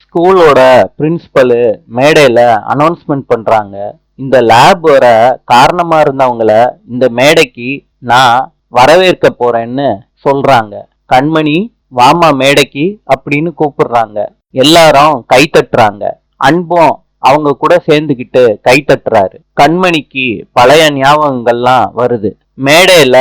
ஸ்கூலோட பிரின்சிபலு மேடையில அனௌன்ஸ்மெண்ட் பண்றாங்க. இந்த லேப் வர காரணமா இருந்தவங்கள இந்த மேடைக்கு நான் வரவேற்க போறேன்னு சொல்றாங்க. கண்மணி வாமா மேடைக்கு அப்படின்னு கூப்பிடுறாங்க. எல்லாரும் கை தட்டுறாங்க. அன்பும் அவங்க கூட சேர்ந்துக்கிட்டு கை தட்டுறாரு. கண்மணிக்கு பழைய ஞாபகங்கள்லாம் வருது. மேடையில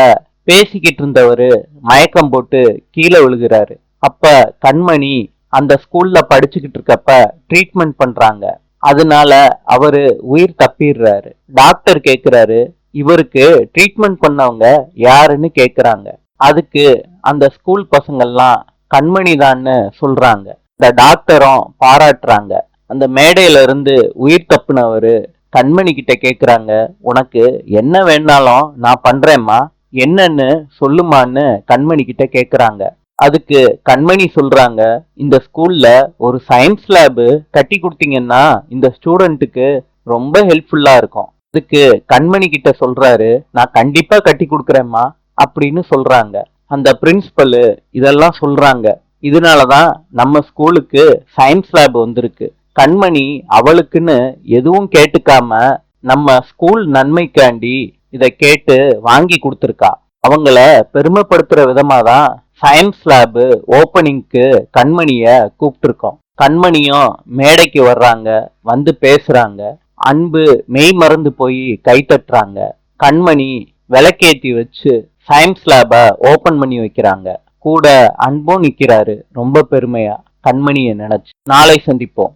பேசிக்கிட்டு இருந்தவரு மயக்கம் போட்டு கீழே விழுகிறாரு. அப்ப கண்மணி அந்த ஸ்கூல்ல படிச்சுக்கிட்டு இருக்கப்ப ட்ரீட்மெண்ட் பண்றாங்க. அதனால அவரு உயிர் தப்பிடுறாரு. டாக்டர் கேக்குறாரு, இவருக்கு ட்ரீட்மெண்ட் பண்ணவங்க யாருன்னு கேக்குறாங்க. அதுக்கு அந்த ஸ்கூல் பசங்கள்லாம் கண்மணி தான்னு சொல்றாங்க. இந்த டாக்டரும் பாராட்டுறாங்க. அந்த மேடையில இருந்து உயிர் தப்புனவரு கண்மணி கிட்ட கேக்குறாங்க, உனக்கு என்ன வேணாலும் நான் பண்றேம்மா, என்னன்னு சொல்லுமான்னு கண்மணி கிட்ட கேக்குறாங்க. அதுக்கு கண்மணி சொல்றாங்க, இந்த ஸ்கூல்ல ஒரு சயின்ஸ் லேபு கட்டி கொடுத்தீங்கன்னா இந்த ஸ்டூடெண்ட்டுக்கு ரொம்ப ஹெல்ப்ஃபுல்லா இருக்கும். அதுக்கு கண்மணி கிட்ட சொல்றாரு, நான் கண்டிப்பா கட்டி கொடுக்குறேம்மா அப்படின்னு சொல்றாங்க. அந்த பிரின்சிபல் இதெல்லாம் சொல்றாங்க. இதனாலதான் நம்ம ஸ்கூலுக்கு சயின்ஸ் லேப் வந்திருக்கு. கண்மணி அவளுக்குன்னு எதுவும் கேட்டுக்காம நம்ம ஸ்கூல் நன்மைக்காண்டி இதை கேட்டு வாங்கி கொடுத்துருக்கா. அவங்கள பெருமைப்படுத்துற விதமா தான் சயின்ஸ் லேப் ஓப்பனிங்க்கு கண்மணிய கூப்பிட்டுருக்கோம். கண்மணியும் மேடைக்கு வர்றாங்க, வந்து பேசுறாங்க. அன்பு மெய் மறந்து போய் கை தட்டுறாங்க. கண்மணி விளக்கேத்தி வச்சு சயின்ஸ் லேப ஓபன் பண்ணி வைக்கிறாங்க. கூட அன்பும் நிக்கிறாரு ரொம்ப பெருமையா கண்மணியை நினைச்சு. நாளை சந்திப்போம்.